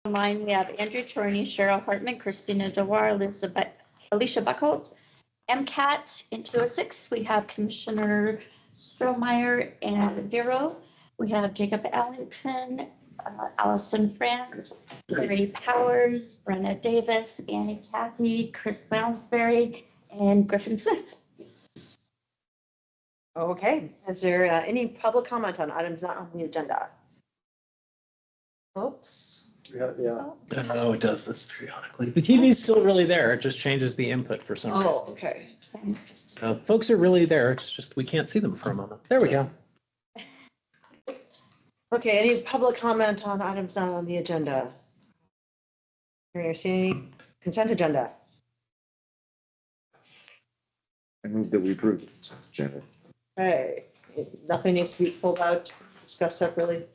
Online, we have Andrew Chorney, Cheryl Hartman, Christina Dewar, Elizabeth, Alicia Buckholz. MCAT in 206, we have Commissioner Strohmeyer and Vero. We have Jacob Allington, Allison France, Larry Powers, Brenna Davis, Annie Cathy, Chris Lounsbury, and Griffin Smith. Okay, is there any public comment on items not on the agenda? Oops. Yeah. Oh, it does this periodically. The TV is still really there. It just changes the input for some reason. Oh, okay. So folks are really there. It's just we can't see them for a moment. There we go. Okay, any public comment on items not on the agenda? Hearing or seeing any consent agenda? I move that we approve the consent agenda. Okay, nothing needs to be pulled out, discussed separately.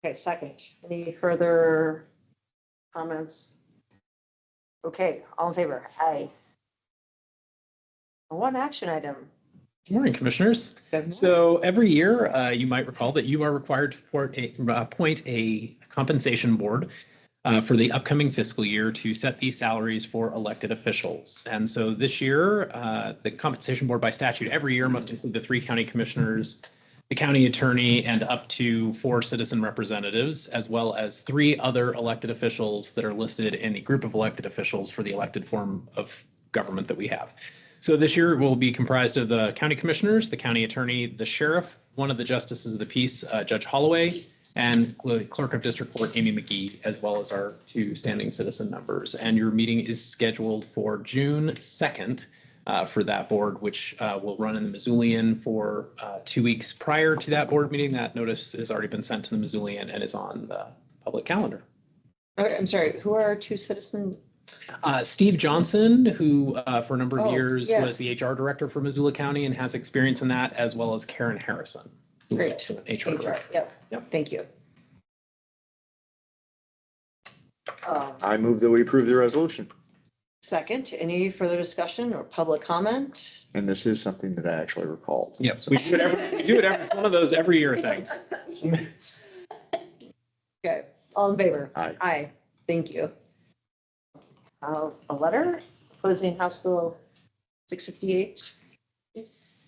Okay, second, any further comments? Okay, all in favor? Aye. One action item. Good morning, commissioners. So every year, you might recall that you are required to appoint a compensation board for the upcoming fiscal year to set these salaries for elected officials. And so this year, the compensation board by statute every year must include the 3 county commissioners, the county attorney, and up to 4 citizen representatives, as well as 3 other elected officials that are listed in the group of elected officials for the elected form of government that we have. So this year will be comprised of the county commissioners, the county attorney, the sheriff, one of the justices of the peace, Judge Holloway, and the clerk of district court, Amy McGee, as well as our 2 standing citizen members. And your meeting is scheduled for June 2nd for that board, which will run in the Missoulian for 2 weeks prior to that board meeting. That notice has already been sent to the Missoulian and is on the public calendar. Okay, I'm sorry, who are our 2 citizens? Steve Johnson, who for a number of Oh, years yeah. was the HR director for Missoula County and has experience in that, as well as Karen Harrison, who's Great. also an HR director. Yep, Yep. thank you. I move that we approve the resolution. Second, any further discussion or public comment? And this is something that I actually recall. Yep. So we do it every, it's one of those every year things. Okay, all in favor? Aye. Aye, thank you. A letter opposing House Bill 658. It's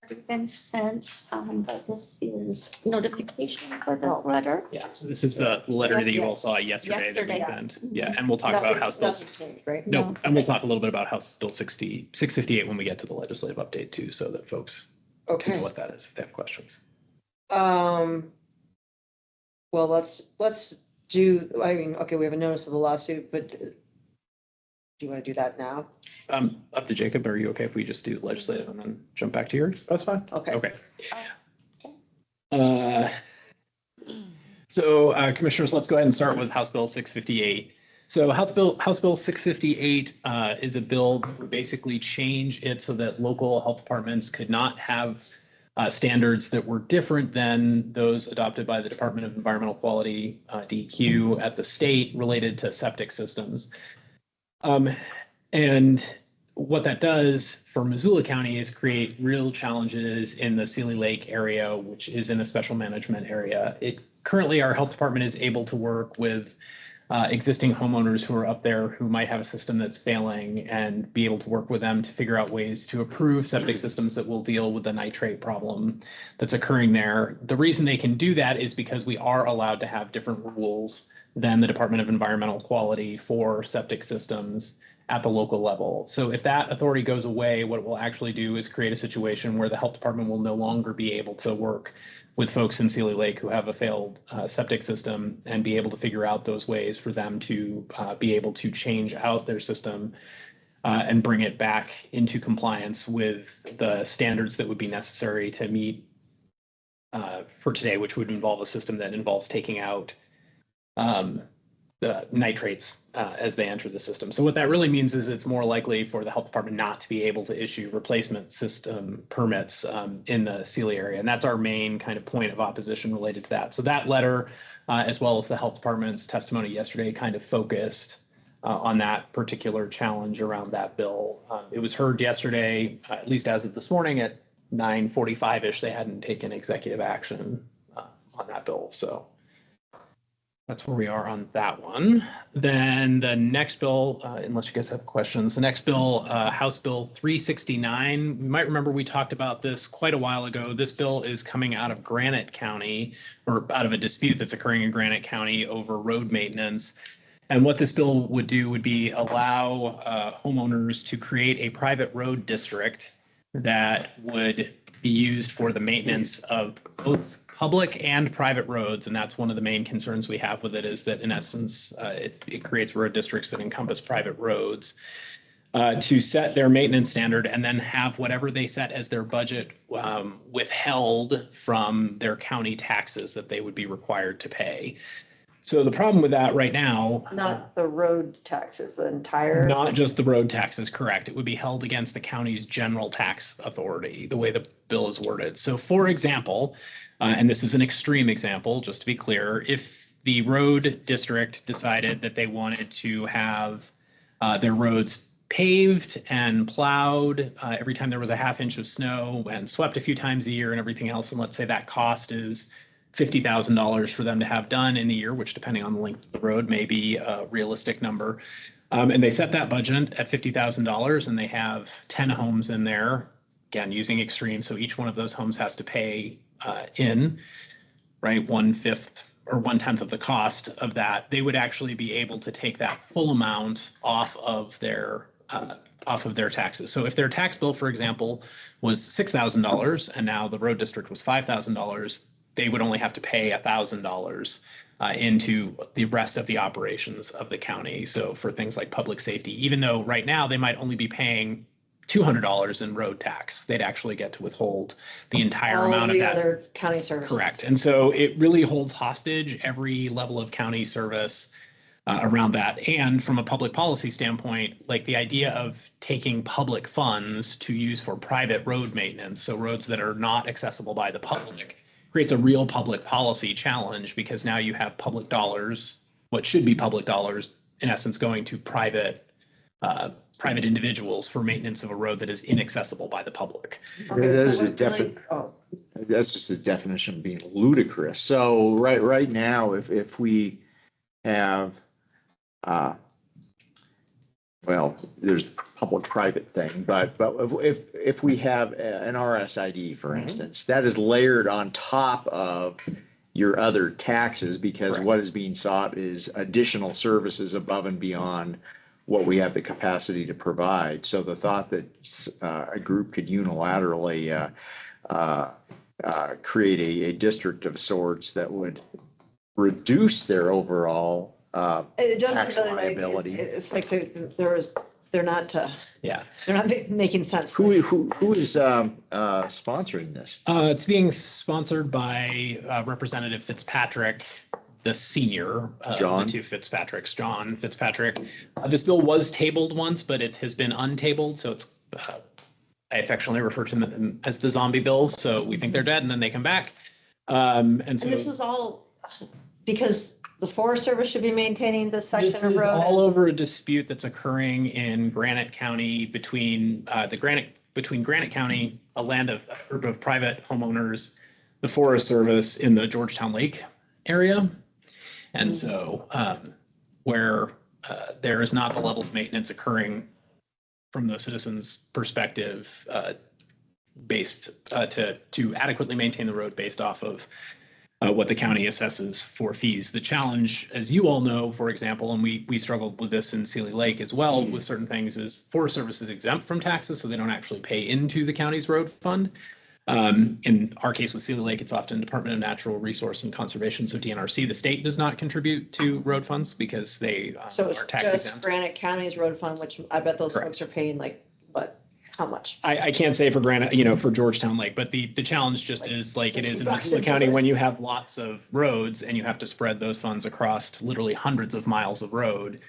already been sent, but this is notification for this letter. Yeah. So this is the letter that you all saw yesterday that we Yesterday. sent. Yeah. And we'll talk about House Bill. Nothing changed, right? No, and we'll talk a little bit about House Bill 658 when we get to the legislative update too, so that folks can know Okay. what that is if they have questions. Well, let's do, I mean, okay, we have a notice of a lawsuit, but do you want to do that now? Up to Jacob. Are you okay if we just do legislative and then jump back to yours? That's fine. Okay. Okay. So commissioners, let's go ahead and start with House Bill 658. So House Bill 658 is a bill that would basically change it so that local health departments could not have standards that were different than those adopted by the Department of Environmental Quality, DEQ, at the state related to septic systems. And what that does for Missoula County is create real challenges in the Sealy Lake area, which is in a special management area. Currently, our health department is able to work with existing homeowners who are up there who might have a system that's failing and be able to work with them to figure out ways to approve septic systems that will deal with the nitrate problem that's occurring there. The reason they can do that is because we are allowed to have different rules than the Department of Environmental Quality for septic systems at the local level. So if that authority goes away, what it will actually do is create a situation where the health department will no longer be able to work with folks in Sealy Lake who have a failed septic system and be able to figure out those ways for them to be able to change out their system and bring it back into compliance with the standards that would be necessary to meet for today, which would involve a system that involves taking out the nitrates as they enter the system. So what that really means is it's more likely for the health department not to be able to issue replacement system permits in the Sealy area. And that's our main kind of point of opposition related to that. So that letter, as well as the health department's testimony yesterday, kind of focused on that particular challenge around that bill. It was heard yesterday, at least as of this morning at 9:45-ish, they hadn't taken executive action on that bill. So That's where we are on that one. Then the next bill, unless you guys have questions, the next bill, House Bill 369. You might remember we talked about this quite a while ago. This bill is coming out of Granite County, or out of a dispute that's occurring in Granite County over road maintenance. And what this bill would do would be allow homeowners to create a private road district that would be used for the maintenance of both public and private roads. And that's one of the main concerns we have with it, is that in essence, it creates road districts that encompass private roads to set their maintenance standard and then have whatever they set as their budget withheld from their county taxes that they would be required to pay. So the problem with that right now, Not the road taxes, the entire. not just the road taxes, correct. It would be held against the county's general tax authority, the way the bill is worded. So for example, and this is an extreme example, just to be clear, if the road district decided that they wanted to have their roads paved and plowed every time there was a half inch of snow and swept a few times a year and everything else, and let's say that cost is $50,000 for them to have done in a year, which depending on the length of the road may be a realistic number. And they set that budget at $50,000 and they have 10 homes in there, again, using extreme. So each one of those homes has to pay right, 1/5 or 1/10 of the cost of that. They would actually be able to take that full amount off of their taxes. So if their tax bill, for example, was $6,000 and now the road district was $5,000, they would only have to pay $1,000 into the rest of the operations of the county. So for things like public safety, even though right now they might only be paying $200 in road tax, they'd actually get to withhold the entire amount of the that. other county services. Correct. And so it really holds hostage every level of county service around that. And from a public policy standpoint, like the idea of taking public funds to use for private road maintenance, so roads that are not accessible by the public, creates a real public policy challenge, because now you have public dollars, what should be public dollars, in essence, going to private individuals for maintenance of a road that is inaccessible by the public. Okay, That so is a what really- definite- That's just a definition of being ludicrous. So right now, if we have, well, there's the public-private thing, but if we have an RSID, for instance, that is layered on top of your other taxes, because Correct. what is being sought is additional services above and beyond what we have the capacity to provide. So the thought that a group could unilaterally create a district of sorts that would reduce their overall It doesn't tax really, like, liability. it's like they're not Yeah. making sense. Who is sponsoring this? It's being sponsored by Representative Fitzpatrick, the senior, John? the two Fitzpatricks, John Fitzpatrick. This bill was tabled once, but it has been untabled. So it's, I affectionately refer to them as the zombie bills. So we think they're dead and then they come back. And And so this is all because the Forest Service should be maintaining this this section of is all road. over a dispute that's occurring in Granite County between Granite County, a group of private homeowners, the Forest Service in the Georgetown Lake area. And so where there is not the level of maintenance occurring from the citizens' perspective based to adequately maintain the road based off of what the county assesses for fees. The challenge, as you all know, for example, and we struggled with this in Sealy Lake as well with certain things, is Forest Service is exempt from taxes, so they don't actually pay into the county's road fund. In our case with Sealy Lake, it's often Department of Natural Resource and Conservation, so DNRC. The state does not contribute to road funds because they So are it's tax just exempt. Granite County's road fund, which I bet those Correct. folks are paying like, what, how much? I can't say for Granite, for Georgetown Lake, but the challenge just is like it is in $60 Missoula into County it. when you have lots of roads and you have to spread those funds across literally hundreds of miles of road.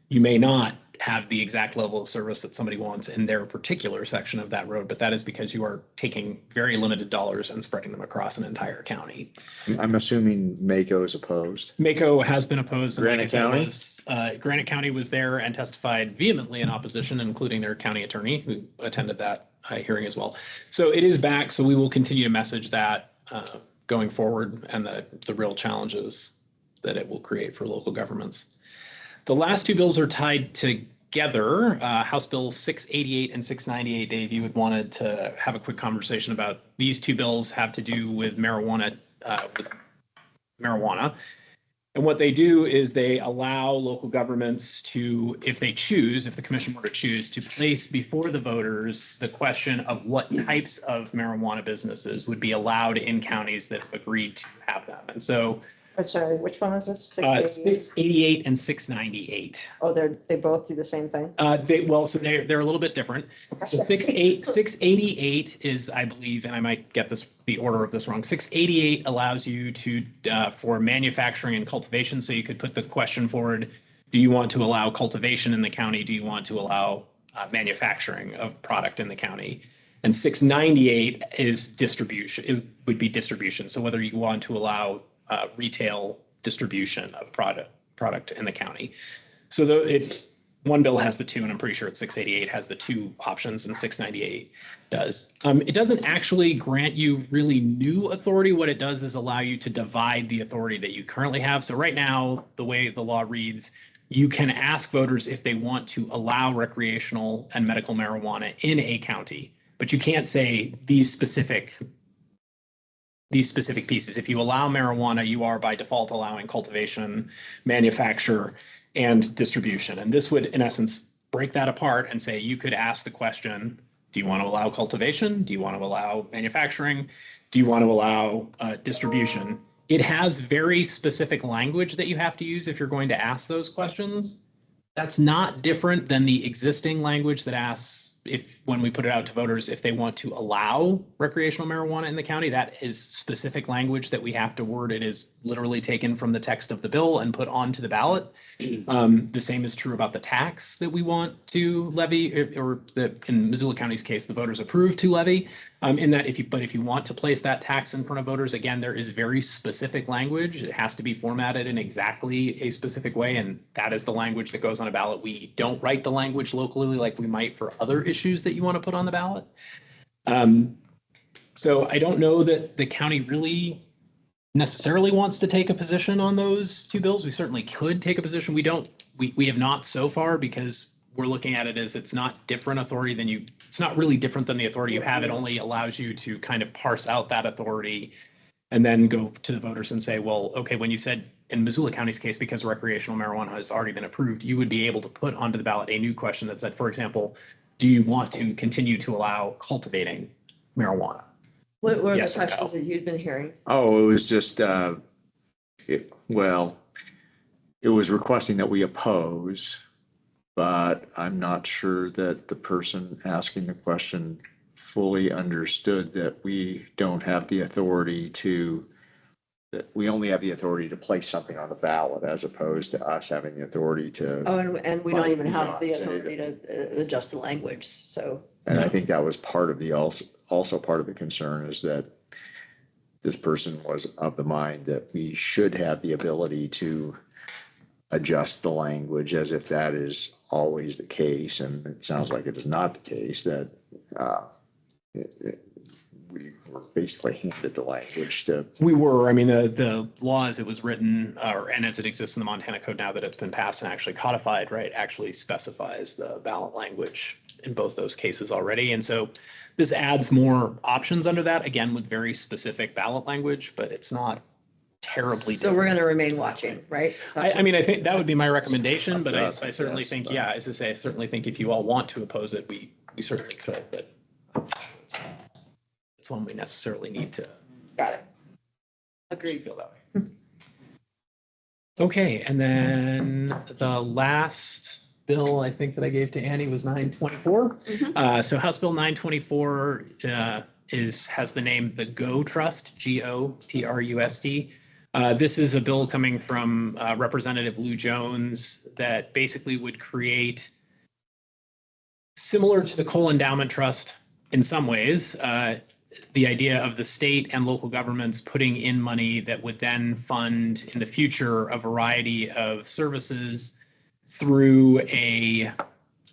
You may not have the exact level of service that somebody wants in their particular section of that road, but that is because you are taking very limited dollars and spreading them across an entire county. I'm assuming Mako is opposed. Mako has been opposed. and like I Granite said, County? Granite County was there and testified vehemently in opposition, including their county attorney who attended that hearing as well. So it is back. So we will continue to message that going forward and the real challenges that it will create for local governments. The last two bills are tied together. House Bill 688 and 698. Dave, you had wanted to have a quick conversation about these two bills. Have to do with marijuana. And what they do is they allow local governments to, if they choose, if the commission were to choose, to place before the voters the question of what types of marijuana businesses would be allowed in counties that have agreed to have them. And so I'm sorry, which one is it? 688 and 698. Oh, they both do the same thing? So they're a little bit different. So 688 is, I believe, and I might get the order of this wrong. 688 allows you to for manufacturing and cultivation. So you could put the question forward: do you want to allow cultivation in the county? Do you want to allow manufacturing of product in the county? And 698 is distribution. It would be distribution. So whether you want to allow retail distribution of product in the county. So one bill has the two, and I'm pretty sure 688 has the two options, and 698 does. It doesn't actually grant you really new authority. What it does is allow you to divide the authority that you currently have. So right now, the way the law reads, you can ask voters if they want to allow recreational and medical marijuana in a county, but you can't say these specific pieces. If you allow marijuana, you are by default allowing cultivation, manufacture, and distribution. And this would, in essence, break that apart and say you could ask the question, do you want to allow cultivation? Do you want to allow manufacturing? Do you want to allow distribution? It has very specific language that you have to use if you're going to ask those questions. That's not different than the existing language that asks, when we put it out to voters, if they want to allow recreational marijuana in the county. That is specific language that we have to word. It is literally taken from the text of the bill and put onto the ballot. The same is true about the tax that we want to levy, or in Missoula County's case, the voters approve to levy. If you want to place that tax in front of voters, again, there is very specific language. It has to be formatted in exactly a specific way, and that is the language that goes on a ballot. We don't write the language locally like we might for other issues that you want to put on the ballot. So I don't know that the county really necessarily wants to take a position on those two bills. We certainly could take a position. We have not so far, because we're looking at it as it's not different authority it's not really different than the authority you have. It only allows you to kind of parse out that authority and then go to the voters and say, well, okay, when you said in Missoula County's case, because recreational marijuana has already been approved, you would be able to put onto the ballot a new question that said, for example, do you want to continue to allow cultivating marijuana? What were the Yes or no? questions that you'd been hearing? Oh, it was just, it was requesting that we oppose, but I'm not sure that the person asking the question fully understood that we don't have the authority that we only have the authority to place something on the ballot, as opposed to us having the authority to. Oh, and we don't even have the Say authority to adjust the language, so. And I think that was part of also part of the concern, is that this person was of the mind that we should have the ability to adjust the language, as if that is always the case. And it sounds like it is not the case, that we were basically handed the language to. We were. I mean, the law as it was written, and as it exists in the Montana Code now that it's been passed and actually codified, right, actually specifies the ballot language in both those cases already. And so this adds more options under that, again, with very specific ballot language, but it's not terribly So different. we're going to remain watching, right? So- I mean, I think that would be my recommendation, but I Yes, certainly yes, think, but- yeah, as I say, I certainly think if you all want to oppose it, we certainly could, but it's one we necessarily need to Got it. Agreed. feel that way. Okay, and then the last bill I think that I gave to Annie was 924. So House Bill 924 has the name the GO Trust, GOTRUST. This is a bill coming from Representative Lou Jones that basically would create, similar to the Coal Endowment Trust in some ways, the idea of the state and local governments putting in money that would then fund in the future a variety of services through a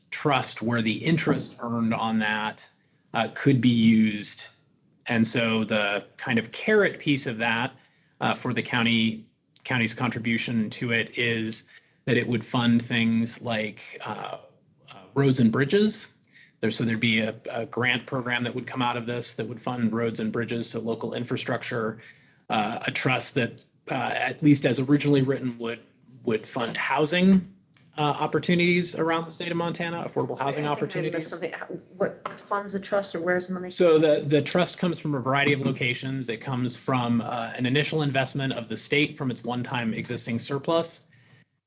trust where the interest earned on that could be used. And so the kind of carrot piece of that for the county county's contribution to it is that it would fund things like roads and bridges. There'd be a grant program that would come out of this that would fund roads and bridges, so local infrastructure. A trust that, at least as originally written, would fund housing opportunities around the state of Montana, affordable housing I think I missed opportunities. something. What funds the trust, or where's the money? So the trust comes from a variety of locations. It comes from an initial investment of the state from its one-time existing surplus.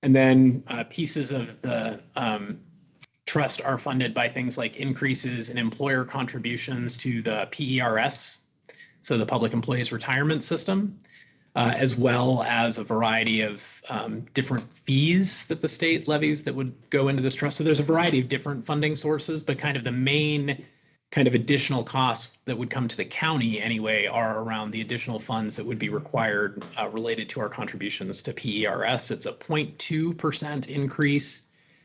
And then pieces of the trust are funded by things like increases in employer contributions to the PERS, so the Public Employees Retirement System, as well as a variety of different fees that the state levies that would go into this trust. So there's a variety of different funding sources, but kind of the main kind of additional costs that would come to the county anyway are around the additional funds that would be required related to our contributions to PERS. It's a 0.2% increase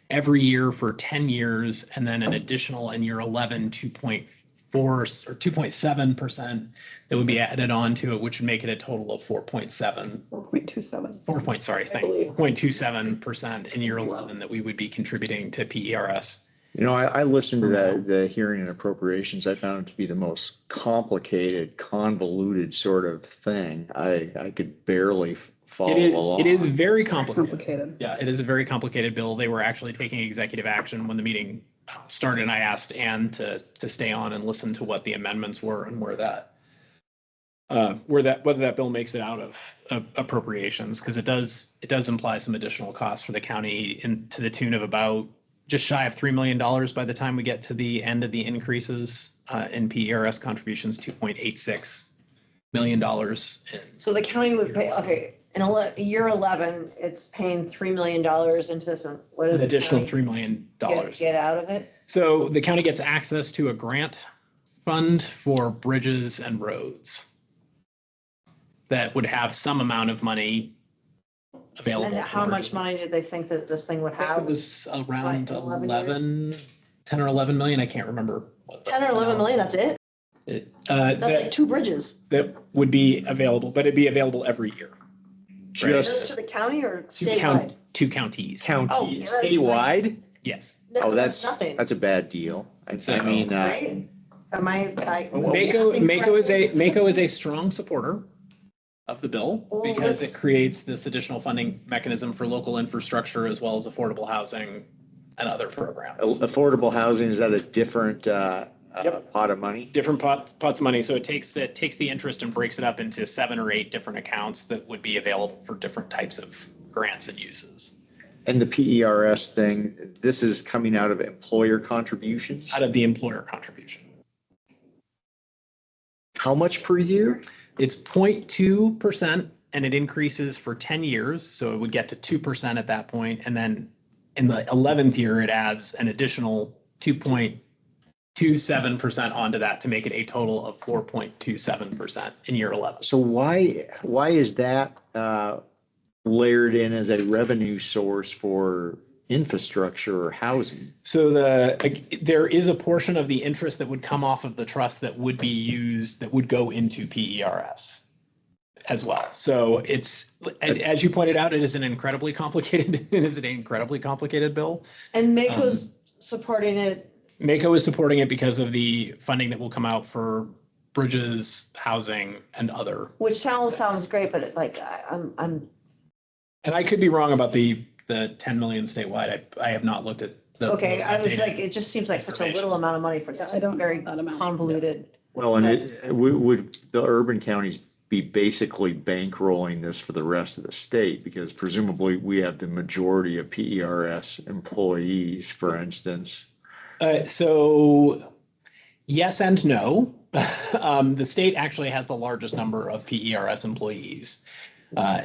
every year for 10 years, and then an additional in year 11, 2.4 or 2.7% that would be added on to it, which would make it a total of 4.27% in year 11 that we would be contributing to PERS. You know, I listened to the hearing and appropriations. I found it to be the most complicated, convoluted sort of thing. I could barely follow along. It is very complicated. Yeah, it is a very complicated bill. They were actually taking executive action when the meeting started, and I asked Ann to stay on and listen to what the amendments were and whether that bill makes it out of appropriations, because it does imply some additional costs for the county to the tune of about just shy of $3 million by the time we get to the end of the increases in PERS contributions, $2.86 million. So the county would pay, okay, in year 11, it's paying $3 million into this. What is An the additional county $3 million. Get out of it? So the county gets access to a grant fund for bridges and roads that would have some amount of money available. And how much money did they think that this thing would It have? was around Like 11 10 or 11 million. I can't remember. 10 or 11 million, that's it? That's like 2 bridges. That would be available, but it'd be available every year. Just to Just the county or To statewide? two counties. counties, Oh, yeah. statewide? Yes. No, Oh, that's nothing, a bad deal. I mean, right? Am I? Mako is a strong supporter of the bill Well, because let's- it creates this additional funding mechanism for local infrastructure as well as affordable housing and other programs. affordable housing, is that a different Yep. pot of money? Different pots of money. So it takes the interest and breaks it up into 7 or 8 different accounts that would be available for different types of grants and uses. And the PERS thing, this is coming out of employer contributions? Out of the employer contribution. How much per year? It's 0.2% and it increases for 10 years. So it would get to 2% at that point. And then in the 11th year, it adds an additional 2.27% onto that to make it a total of 4.27% in year 11. So why is that layered in as a revenue source for infrastructure or housing? So there is a portion of the interest that would come off of the trust that would be used, that would go into PERS as well. So it's, as you pointed out, it is an incredibly complicated bill. And Mako's supporting it. Mako is supporting it because of the funding that will come out for bridges, housing, and other. Which sounds great, but I'm And I could be wrong about the 10 million statewide. I have not looked at the. okay. most I was updated like, it just seems like such a information. little amount of money for such I a don't know very that amount. convoluted. Well, and would the urban counties be basically bankrolling this for the rest of the state? Because presumably we have the majority of PERS employees, for instance. So yes and no. The state actually has the largest number of PERS employees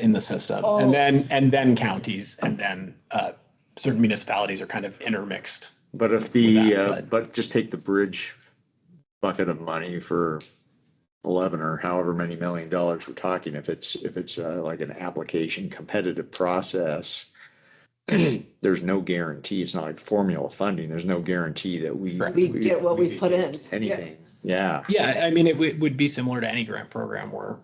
in the system, Oh. and then counties, and then certain municipalities are kind of intermixed. But if but just take the bridge bucket of money for 11 or however many $11 million we're talking, if it's like an application competitive process, there's no guarantee. It's not like formula funding. There's no guarantee that we Get what we put in. anything. Yeah. Yeah, I mean, it would be similar to any grant program where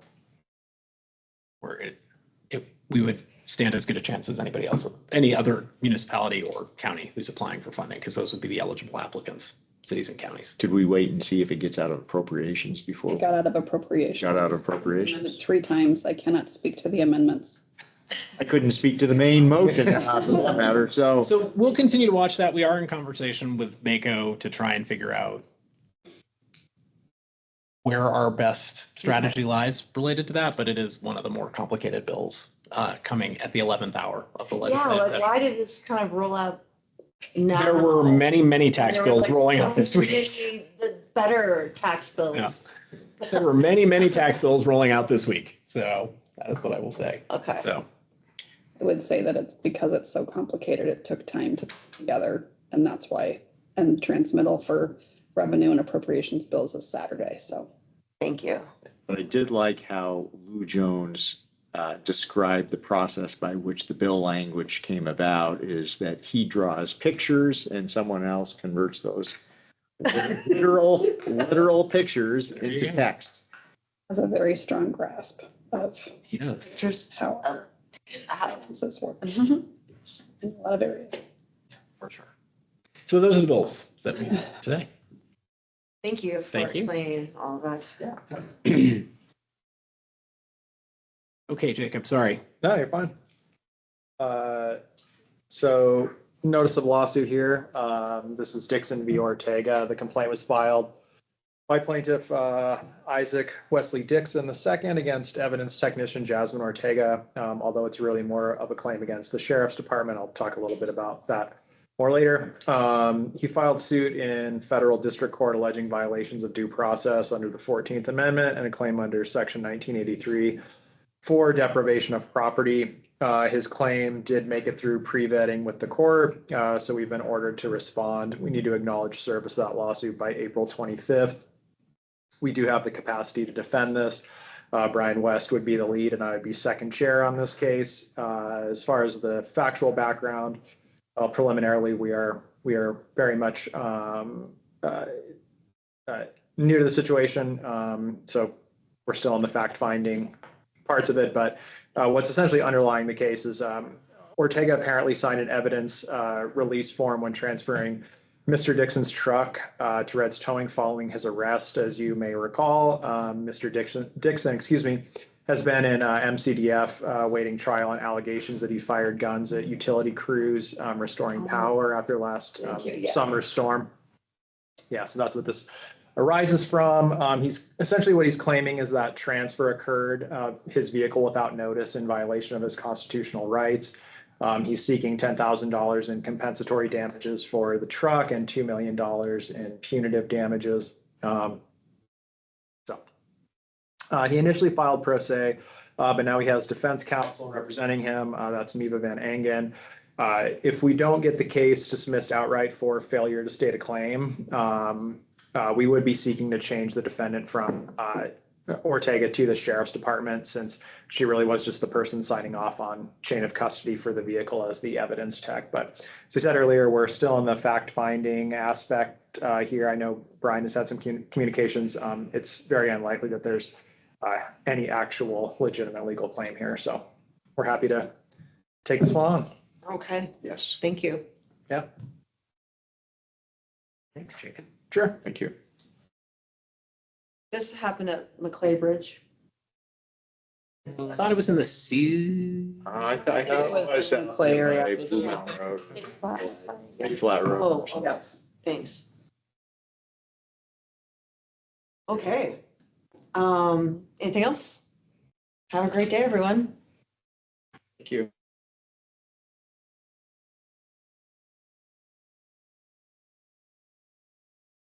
we would stand as good a chance as anybody else, any other municipality or county who's applying for funding, because those would be the eligible applicants, cities and counties. Could we wait and see if it gets out of appropriations before? It got out of appropriations. Got out of It's appropriations? amended 3 times. I cannot speak to the amendments. I couldn't speak to the main motion for that matter, so. So we'll continue to watch that. We are in conversation with Mako to try and figure out where our best strategy lies related to that, but it is one of the more complicated bills coming at the 11th hour of the Yeah, legislative like session. why did this kind of roll out now? There were many tax There were, bills like, rolling out this so week. many The better tax bills. Yeah. There were many tax bills rolling out this week. So that is what I will say. Okay. So I would say that it's because it's so complicated, it took time to put together, and that's why, and transmittal for revenue and appropriations bills is Saturday, so. Thank you. But I did like how Lou Jones described the process by which the bill language came about, is that he draws pictures and someone else converts those literal pictures into text. Has a very strong grasp of he does. Just how how- finances work Mhm. in a lot of areas. For sure. So those are the bills that we have today. Thank you for Thank you. explaining all of that. Okay, Jacob, sorry. No, you're fine. So notice of lawsuit here. This is Dixon v. Ortega. The complaint was filed by plaintiff Isaac Wesley Dixon II against evidence technician Jasmine Ortega. Although it's really more of a claim against the sheriff's department. I'll talk a little bit about that more later. He filed suit in federal district court alleging violations of due process under the 14th Amendment and a claim under section 1983 for deprivation of property. His claim did make it through pre-vetting with the court, so we've been ordered to respond. We need to acknowledge service of that lawsuit by April 25th. We do have the capacity to defend this. Brian West would be the lead and I would be second chair on this case. As far as the factual background, preliminarily, we are very much new to the situation, so we're still in the fact-finding parts of it, but what's essentially underlying the case is Ortega apparently signed an evidence release form when transferring Mr. Dixon's truck to Red's Towing following his arrest. As you may recall, Mr. Dixon, has been in MCDF waiting trial on allegations that he fired guns at utility crews restoring power after last summer storm. Yeah, so that's what this arises from. He's essentially what he's claiming is that transfer occurred his vehicle without notice in violation of his constitutional rights. He's seeking $10,000 in compensatory damages for the truck and $2 million in punitive damages. He initially filed pro se, but now he has defense counsel representing him. That's Miva Van Engen. If we don't get the case dismissed outright for failure to state a claim, we would be seeking to change the defendant from Ortega to the sheriff's department, since she really was just the person signing off on chain of custody for the vehicle as the evidence tech. But as I said earlier, we're still in the fact-finding aspect here. I know Brian has had some communications. It's very unlikely that there's any actual legitimate legal claim here. So we're happy to take this one on. Okay, Yes. thank you. Yeah. Thanks, Jacob. Sure. Thank you. This happened at McClay Bridge. I thought it was in the sea. I thought It was the Clay area. Blue Mountain Road. Big Flat Road. Oh, or something. yes, thanks. Okay. Anything else? Have a great day, everyone. Thank you.